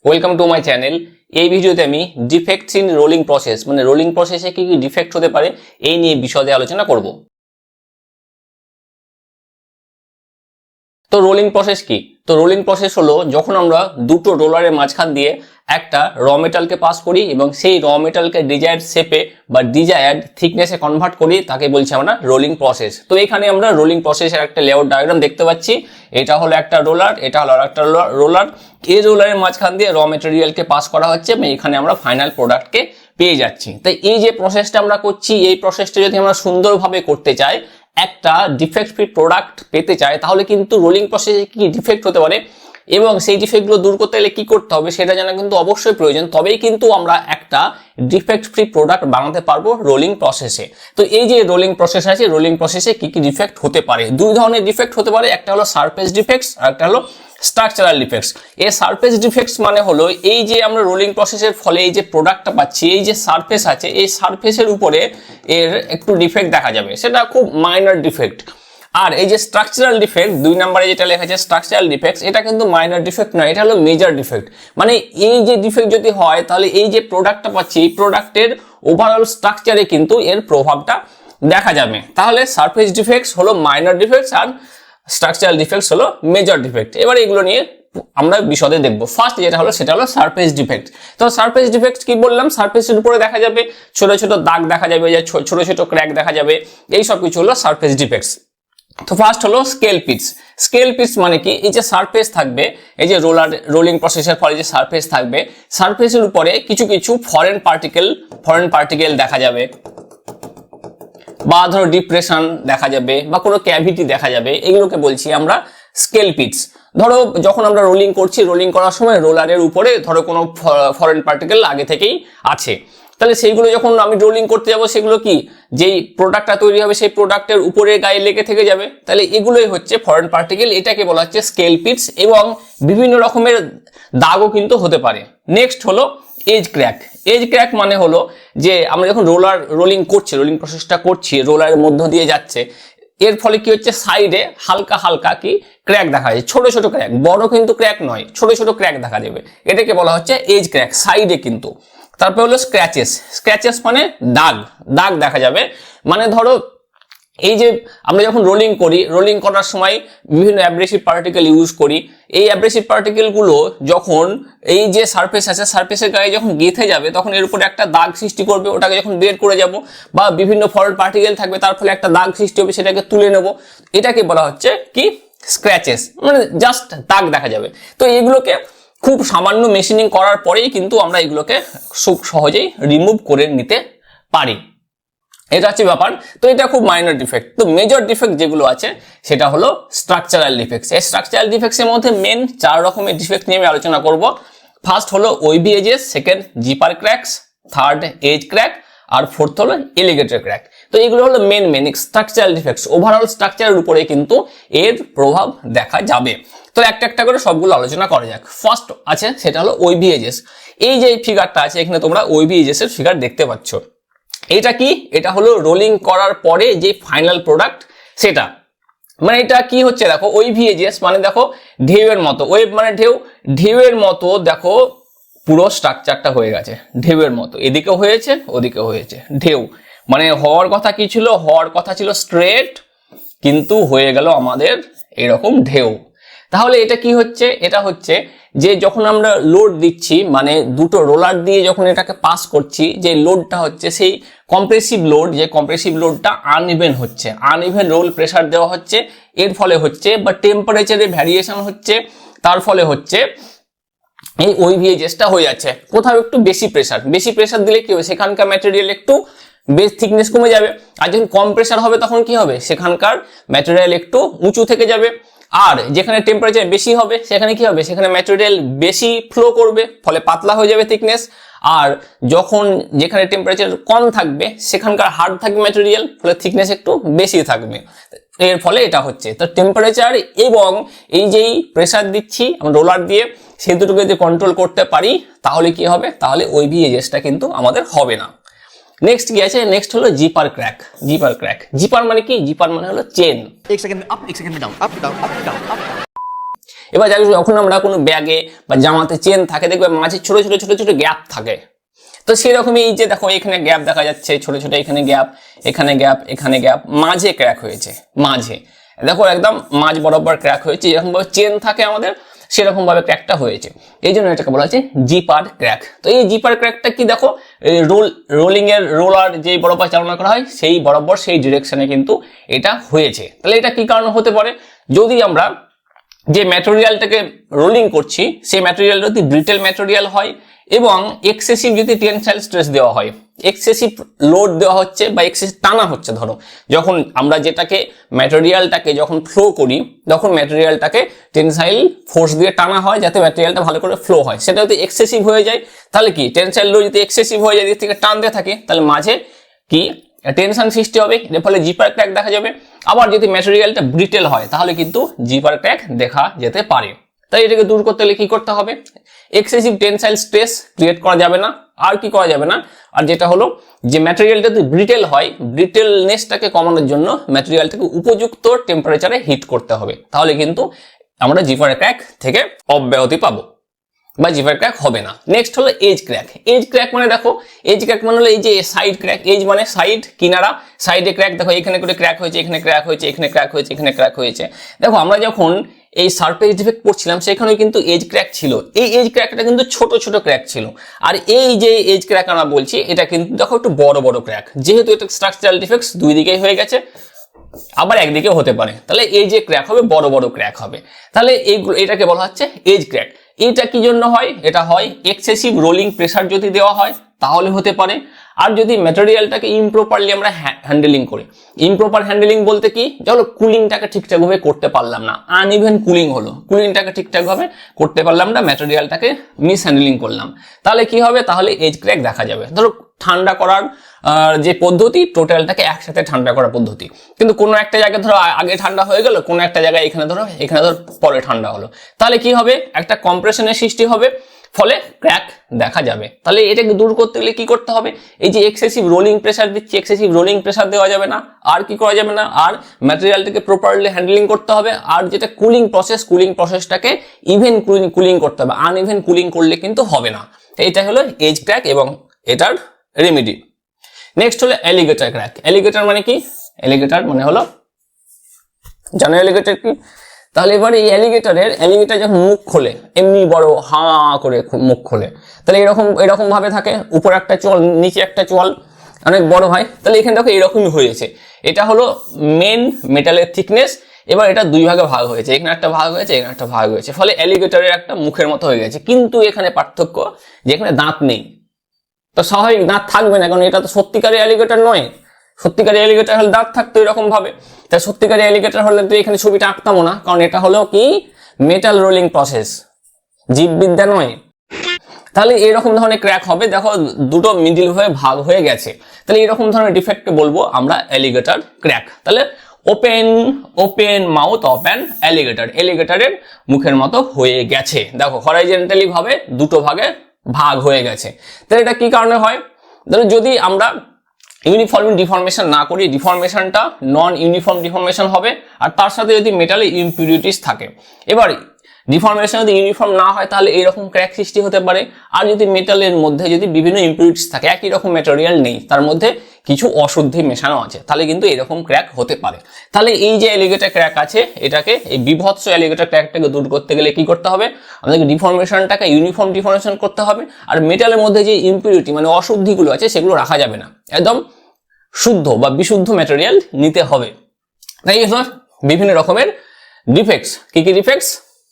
Welcome to my channel. এই ভিডিওতে আমি ডিফেক্টস ইন রোলিং প্রসেস মানে রোলিং প্রসেসে কি কি ডিফেক্ট হতে পারে এই নিয়ে বিশদে আলোচনা করব। তো রোলিং প্রসেস কি? তো রোলিং প্রসেস হলো যখন আমরা দুটো রোলারের মাঝখান দিয়ে একটা র মেটালকে পাস করি এবং সেই র মেটালকে ডিজায়ার্ড শেপে বা ডিজায়ার্ড থিকনেসে কনভার্ট করি, তাকে বলছি আমরা রোলিং প্রসেস। তো এখানে আমরা রোলিং প্রসেসের একটা লেআউট ডায়াগ্রাম দেখতে পাচ্ছি। এটা হলো একটা রোলার, এটা হলো একটা রোলার। এই রোলারের মাঝখান দিয়ে র মেটেরিয়ালকে পাস করা হচ্ছে এবং এখানে আমরা ফাইনাল প্রোডাক্টকে পেয়ে যাচ্ছি। তাই এই যে প্রসেসটা আমরা করছি, এই প্রসেসটা যদি আমরা সুন্দরভাবে করতে চাই, একটা ডিফেক্ট ফ্রি প্রোডাক্ট পেতে চাই, তাহলে কিন্তু রোলিং প্রসেসে কি ডিফেক্ট হতে পারে এবং সেই ডিফেক্টগুলো দূর করতে গেলে কি করতে হবে সেটা জানা কিন্তু অবশ্যই প্রয়োজন। তবেই কিন্তু আমরা একটা ডিফেক্ট ফ্রি প্রোডাক্ট বানাতে পারবো রোলিং প্রসেসে। তো এই যে রোলিং প্রসেস আছে, রোলিং প্রসেসে কি কি ডিফেক্ট হতে পারে? দুই ধরনের ডিফেক্ট হতে পারে, একটা হলো সারফেস ডিফেক্টস আর একটা হলো স্ট্রাকচারাল ডিফেক্টস। এই সারফেস ডিফেক্টস মানে হলো এই যে আমরা রোলিং প্রসেসের ফলে এই যে প্রোডাক্টটা পাচ্ছি, এই যে সারফেস আছে, এই সারফেসের উপরে এর একটু ডিফেক্ট দেখা যাবে, সেটা খুব মাইনর ডিফেক্ট। আর এই যে স্ট্রাকচারাল ডিফেক্ট, দুই নম্বরে যেটা লেখা আছে স্ট্রাকচারাল ডিফেক্টস, এটা কিন্তু মাইনর ডিফেক্ট নয়, এটা হলো মেজর ডিফেক্ট। মানে এই যে ডিফেক্ট যদি হয় তাহলে এই যে প্রোডাক্টটা পাচ্ছি, এই প্রোডাক্টের ওভারঅল স্ট্রাকচারে কিন্তু এর প্রভাবটা দেখা যাবে। তাহলে সারফেস ডিফেক্টস হলো মাইনর ডিফেক্টস আর স্ট্রাকচারাল ডিফেক্টস হলো মেজর ডিফেক্ট। এবার এগুলো নিয়ে আমরা বিশদে দেখবো। ফার্স্ট যেটা হলো সেটা হলো সারফেস ডিফেক্ট। তো সারফেস ডিফেক্ট কি বললাম, সারফেসের উপরে দেখা যাবে ছোট ছোট দাগ দেখা যাবে, ছোট ছোট ক্র্যাক দেখা যাবে, এই সব কিছু হলো সারফেস ডিফেক্টস। তো ফার্স্ট হলো স্কেল পিটস। স্কেল পিটস মানে কি, এই যে সারফেস থাকবে, এই যে রোলিং প্রসেসের ফলে যে সারফেস থাকবে, সারফেসের উপরে কিছু কিছু ফরেন পার্টিকেল দেখা যাবে, বা ধরো ডিপ্রেশন দেখা যাবে, বা কোনো ক্যাভিটি দেখা যাবে, এগুলোকে বলছি আমরা স্কেল পিটস। ধরো যখন আমরা রোলিং করছি, রোলিং করার সময় রোলারের উপরে ধরো কোনো ফরেন পার্টিকেল আগে থেকেই আছে, তাহলে সেইগুলো যখন আমি রোলিং করতে যাব, সেগুলো কি যেই প্রোডাক্টটা তৈরি হবে সেই প্রোডাক্টের উপরে গায়ে লেগে থেকে যাবে, তাহলে এগুলোই হচ্ছে ফরেন পার্টিকেল, এটাকে বলা হচ্ছে স্কেল পিটস। এবং বিভিন্ন রকমের দাগও কিন্তু হতে পারে। নেক্সট হলো এজ ক্র্যাক। এজ ক্র্যাক মানে হলো যে আমরা যখন রোলিং করছি, রোলিং প্রসেসটা করছি, রোলারের মধ্য দিয়ে যাচ্ছে, এর ফলে কি হচ্ছে সাইডে হালকা হালকা কি ক্র্যাক দেখা যায়, ছোট ছোট ক্র্যাক, বড় কিন্তু ক্র্যাক নয়, ছোট ছোট ক্র্যাক দেখা যাবে, এটাকে বলা হচ্ছে এজ ক্র্যাক সাইডে কিন্তু। তারপর হলো স্ক্র্যাচেস। স্ক্র্যাচেস মানে দাগ দেখা যাবে। মানে ধরো এই যে আমরা যখন রোলিং করি, রোলিং করার সময় বিভিন্ন অ্যাব্রেসিভ পার্টিকেল ইউজ করি, এই অ্যাব্রেসিভ পার্টিকেলগুলো যখন এই যে সারফেস আছে, সারফেসের গায়ে যখন গেঁথে যাবে, তখন এর উপরে একটা দাগ সৃষ্টি করবে, ওটাকে যখন বের করে যাব, বা বিভিন্ন ফরেন পার্টিকেল থাকবে, তার ফলে একটা দাগ সৃষ্টি হবে, সেটাকে তুলে নেব, এটাকে বলা হচ্ছে কি স্ক্র্যাচেস, মানে জাস্ট দাগ দেখা যাবে। তো এগুলোকে খুব সামান্য মেশিনিং করার পরেই কিন্তু আমরা এগুলোকে খুব সহজেই রিমুভ করে নিতে পারি, এটা হচ্ছে ব্যাপার। তো এটা খুব মাইনর ডিফেক্ট। তো মেজর ডিফেক্ট যেগুলো আছে সেটা হলো স্ট্রাকচারাল ডিফেক্টস। এই স্ট্রাকচারাল ডিফেক্টস এর মধ্যে মেন 4 রকমের ডিফেক্ট নিয়ে আমি আলোচনা করব। ফার্স্ট হলো wavy edges, second zipper cracks, third edge crack, আর ফোর্থ হলো এলিগেটর ক্র্যাক। তো এগুলো হলো মেন স্ট্রাকচারাল ডিফেক্টস। ওভারঅল স্ট্রাকচারের উপরে কিন্তু এর প্রভাব দেখা যাবে। তো একটা একটা করে সবগুলো আলোচনা করা যাক। ফার্স্ট আছে সেটা হলো ওইভি এজেস। এই যে ফিগারটা আছে, এখানে তোমরা ওইভি এজেস এর ফিগার দেখতে পাচ্ছ। এটা কি, এটা হলো রোলিং করার পরে যে ফাইনাল প্রোডাক্ট সেটা। মানে এটা কি হচ্ছে দেখো, ওইভি এজেস মানে দেখো ঢেউয়ের মতো, ওয়েভ মানে ঢেউয়ের মতো দেখো পুরো স্ট্রাকচারটা হয়ে গেছে ঢেউয়ের মতো, এদিকে হয়েছে ওদিকে হয়েছে ঢেউ। মানে হওয়ার কথা কি ছিল, হওয়ার কথা ছিল স্ট্রেট, কিন্তু হয়ে গেল আমাদের এরকম ঢেউ। তাহলে এটা কি হচ্ছে, এটা হচ্ছে যে যখন আমরা লোড দিচ্ছি, মানে দুটো রোলার দিয়ে যখন এটাকে পাস করছি, যে লোডটা হচ্ছে সেই কম্প্রেসিভ লোড, যে কম্প্রেসিভ লোডটা আনইভেন হচ্ছে, আনইভেন রোল প্রেসার দেওয়া হচ্ছে, এর ফলে হচ্ছে বা টেম্পারেচারে ভ্যারিয়েশন হচ্ছে, তার ফলে হচ্ছে এই ওইভি এজেসটা হয়ে যাচ্ছে। কোথাও একটু বেশি প্রেসার দিলে কি হবে, সেখানকার ম্যাটেরিয়াল একটু বেস থিকনেস কমে যাবে, আর যখন কম প্রেসার হবে তখন কি হবে, সেখানকার ম্যাটেরিয়াল একটু উঁচু থেকে যাবে। আর যেখানে টেম্পারেচার বেশি হবে সেখানে কি হবে, সেখানে ম্যাটেরিয়াল বেশি ফ্লো করবে, ফলে পাতলা হয়ে যাবে থিকনেস। আর যখন যেখানে টেম্পারেচার কম থাকবে সেখানকার হার্ড থাকবে ম্যাটেরিয়াল, ফলে থিকনেস একটু বেশি থাকবে। এর ফলে এটা হচ্ছে। তো টেম্পারেচার এবং এই যেই প্রেসার দিচ্ছি আমরা রোলার দিয়ে, সেই দুটোকে যদি কন্ট্রোল করতে পারি তাহলে কি হবে, তাহলে ওইভি এজেসটা কিন্তু আমাদের হবে না। নেক্সট কি আছে, নেক্সট হলো জিপার ক্র্যাক। জিপার মানে কি, জিপার মানে হলো চেন। एक सेकंड में अप एक सेकंड में down up down up down up. এবার যখন আমরা কোনো ব্যাগে বা জামাতে চেন থাকে দেখবে মাঝে ছোট ছোট ছোট ছোট গ্যাপ থাকে, তো সেরকমই এই যে দেখো এখানে গ্যাপ দেখা যাচ্ছে ছোট ছোট, এখানে গ্যাপ, এখানে গ্যাপ, এখানে গ্যাপ, মাঝে ক্র্যাক হয়েছে, মাঝে দেখো একদম মাঝ বরাবর ক্র্যাক হয়েছে, এরকম ভাবে চেন থাকে আমাদের সেরকম ভাবে ক্র্যাকটা হয়েছে, এই জন্য এটাকে বলা হচ্ছে জিপার ক্র্যাক। তো এই জিপার ক্র্যাকটা কি দেখো রোলিং এর রোলার যে বরাবর চালনা করা হয় সেই বরাবর সেই ডিরেকশনে কিন্তু এটা হয়েছে। তাহলে এটা কি কারণে হতে পারে, যদি আমরা যে ম্যাটেরিয়ালটাকে রোলিং করছি সেই ম্যাটেরিয়ালটা যদি ব্রিটেল ম্যাটেরিয়াল হয় এবং এক্সেসিভ যদি টেনসাইল স্ট্রেস দেওয়া হয়, এক্সেসিভ লোড দেওয়া হচ্ছে বা এক্সেসিভ টানা হচ্ছে, ধরো যখন আমরা যেটাকে ম্যাটেরিয়ালটাকে যখন ফ্লো করি তখন ম্যাটেরিয়ালটাকে টেনসাইল ফোর্স দিয়ে টানা হয় যাতে ম্যাটেরিয়ালটা ভালো করে ফ্লো হয়, সেটা যদি এক্সেসিভ হয়ে যায় তাহলে কি টেনসাইল লোড যদি এক্সেসিভ হয়ে যায় দিক থেকে টানতে থাকে তাহলে মাঝে কি টেনশন সৃষ্টি হবে, এর ফলে জিপার ক্র্যাক দেখা যাবে। আবার যদি ম্যাটেরিয়ালটা ব্রিটেল হয় তাহলে কিন্তু জিপার ক্র্যাক দেখা যেতে পারে। তাই এটাকে দূর করতে হলে কি করতে হবে, এক্সেসিভ টেনসাইল স্ট্রেস ক্রিয়েট করা যাবে না, আর কি করা যাবে না, আর যেটা হলো যে ম্যাটেরিয়ালটা যদি ব্রিটেল হয় ব্রিটেলনেসটাকে কমানোর জন্য ম্যাটেরিয়ালটাকে উপযুক্ত টেম্পারেচারে হিট করতে হবে, তাহলে কিন্তু আমরা জিপার ক্র্যাক থেকে অব্যাহতি পাবো বা জিপার ক্র্যাক হবে না। নেক্সট হলো এজ ক্র্যাক। এজ ক্র্যাক মানে দেখো এজ ক্র্যাক মানে হলো এই যে সাইড ক্র্যাক, এজ মানে সাইড কিনারা, সাইডে ক্র্যাক, দেখো এখানে করে ক্র্যাক হয়েছে, এখানে ক্র্যাক হয়েছে, এখানে ক্র্যাক হয়েছে, এখানে ক্র্যাক হয়েছে। দেখো আমরা যখন এই সারফেস ডিফেক্ট পড়ছিলাম সেখানেও কিন্তু এজ ক্র্যাক ছিল, এই এজ ক্র্যাকটা কিন্তু ছোট ছোট ক্র্যাক ছিল, আর এই যে এজ ক্র্যাক আমরা বলছি এটা কিন্তু দেখো একটু বড় বড় ক্র্যাক, যেহেতু এটা স্ট্রাকচারাল ডিফেক্টস দুই দিকেই হয়ে গেছে আবার একদিকে হতে পারে, তাহলে এই যে ক্র্যাক হবে বড় বড় ক্র্যাক হবে, তাহলে এটাকে বলা হচ্ছে এজ ক্র্যাক। এটা কি জন্য হয়, এটা হয় এক্সেসিভ রোলিং প্রেসার যদি দেওয়া হয় তাহলে হতে পারে, আর যদি ম্যাটেরিয়ালটাকে ইমপ্রপারলি আমরা হ্যান্ডেলিং করি, ইমপ্রপার হ্যান্ডেলিং বলতে কি, যেমন কুলিংটাকে ঠিকঠাকভাবে করতে পারলাম না, আনইভেন কুলিং হলো, কুলিংটাকে ঠিকঠাকভাবে করতে পারলাম না, ম্যাটেরিয়ালটাকে মিস হ্যান্ডেলিং করলাম, তাহলে কি হবে, তাহলে এজ ক্র্যাক দেখা যাবে। ধরো ঠান্ডা করার যে পদ্ধতি টোটালটাকে একসাথে ঠান্ডা করার পদ্ধতি, কিন্তু কোনো একটা জায়গায় ধরো আগে ঠান্ডা হয়ে গেল, কোনো একটা জায়গায় এখানে ধরো পরে ঠান্ডা হলো, তাহলে কি হবে, একটা কম্প্রেশনের সৃষ্টি হবে, ফলে ক্র্যাক দেখা যাবে। তাহলে এটাকে দূর করতে গেলে কি করতে হবে, এই যে এক্সেসিভ রোলিং প্রেসার দিচ্ছি, এক্সেসিভ রোলিং প্রেসার দেওয়া যাবে না, আর কি করা যাবে না, আর ম্যাটেরিয়ালটাকে প্রপারলি হ্যান্ডলিং করতে হবে, আর যেটা কুলিং প্রসেসটাকে ইভেন কুলিং করতে হবে, আনইভেন কুলিং করলে কিন্তু হবে না। এটা হলো এজ ক্র্যাক এবং এটার রেমেডি। নেক্সট হলো অ্যালিগেটর ক্র্যাক। অ্যালিগেটর মানে কি, অ্যালিগেটর মানে হলো জানো অ্যালিগেটর কি, তাহলে এবার এই অ্যালিগেটর যখন মুখ খোলে এমনি বড় হা করে মুখ খোলে, তাহলে এরকম ভাবে থাকে, উপর একটা চোয়াল নিচে একটা চোয়াল অনেক বড় হয়, তাহলে এখানে দেখো এরকমই হয়েছে, এটা হলো মেন মেটালের থিকনেস, এবার এটা দুই ভাগে ভাগ হয়েছে, এখানে একটা ভাগ হয়েছে, এখানে একটা ভাগ হয়েছে, ফলে অ্যালিগেটরের একটা মুখের মতো হয়ে গেছে, কিন্তু এখানে পার্থক্য যে এখানে দাঁত নেই, তো স্বাভাবিক দাঁত থাকবে না, কারণ এটা তো সত্যিকারের অ্যালিগেটর নয়, সত্যিকারের অ্যালিগেটর হলে দাঁত থাকতো এরকম ভাবে, তাই সত্যিকারের অ্যালিগেটর হলে তো এখানে ছবিটা আঁকতামও না, কারণ এটা হলো কি মেটাল রোলিং প্রসেস, জীববিদ্যা নয়। তাহলে এরকম ধরনের ক্র্যাক হবে, দেখো দুটো মিডিল হয়ে ভাগ হয়ে গেছে, তাহলে এরকম ধরনের ডিফেক্টকে বলবো আমরা অ্যালিগেটর ক্র্যাক। তাহলে ওপেন মাউথ অফ অ্যান অ্যালিগেটরের মুখের মতো হয়ে গেছে, দেখো হরাইজন্টালি ভাবে দুটো ভাগে ভাগ হয়ে গেছে। তাহলে এটা কি কারণে হয়, তাহলে যদি আমরা ইউনিফর্ম ডিফরমেশন না করি, ডিফরমেশনটা নন ইউনিফর্ম ডিফরমেশন হবে, আর তার সাথে যদি মেটালে ইমপিউরিটিস থাকে, এবার ডিফরমেশন যদি ইউনিফর্ম না হয় তাহলে এইরকম ক্র্যাক সৃষ্টি হতে পারে, আর যদি মেটালের মধ্যে যদি বিভিন্ন ইমপিউরিটিস থাকে, একই রকম ম্যাটেরিয়াল নেই, তার মধ্যে কিছু অশুদ্ধি মেশানো আছে, তাহলে কিন্তু এরকম ক্র্যাক হতে পারে। তাহলে এই যে অ্যালিগেটর ক্র্যাক আছে, এটাকে এই বিভৎস অ্যালিগেটর ক্র্যাকটাকে দূর করতে গেলে কি করতে হবে, আমাদেরকে ডিফরমেশনটাকে ইউনিফর্ম ডিফরমেশন করতে হবে, আর মেটালের মধ্যে যে ইমপিউরিটি মানে অশুদ্ধিগুলো আছে সেগুলো রাখা যাবে না, একদম শুদ্ধ বা বিশুদ্ধ ম্যাটেরিয়াল নিতে হবে। তাই বিভিন্ন রকমের ডিফেক্টস, কি কি ডিফেক্টস,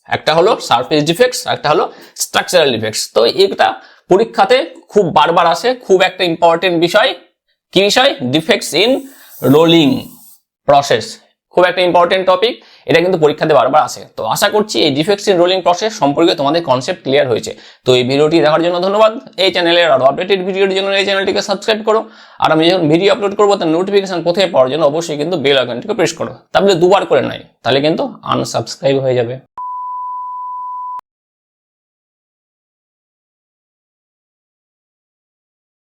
একটা হলো সারফেস ডিফেক্টস, একটা হলো স্ট্রাকচারাল ডিফেক্টস। তো এটা পরীক্ষাতে খুব বারবার আসে, খুব একটা ইম্পর্টেন্ট বিষয়, কি বিষয়, ডিফেক্টস ইন রোলিং প্রসেস, খুব একটা ইম্পর্টেন্ট টপিক, এটা কিন্তু পরীক্ষাতে বারবার আসে। তো আশা করছি এই ডিফেক্টস ইন রোলিং প্রসেস সম্পর্কে তোমাদের কনসেপ্ট ক্লিয়ার হয়েছে। তো এই ভিডিওটি দেখার জন্য ধন্যবাদ। এই চ্যানেলের আরো আপডেটেড ভিডিওর জন্য এই চ্যানেলটিকে সাবস্ক্রাইব করো, আর আমি যখন ভিডিও আপলোড করবো তার নোটিফিকেশন প্রথমে পাওয়ার জন্য অবশ্যই কিন্তু বেল আইকনটিকে প্রেস করো, তাহলে দুবার করে নাই, তাহলে কিন্তু আনসাবস্ক্রাইব হয়ে যাবে।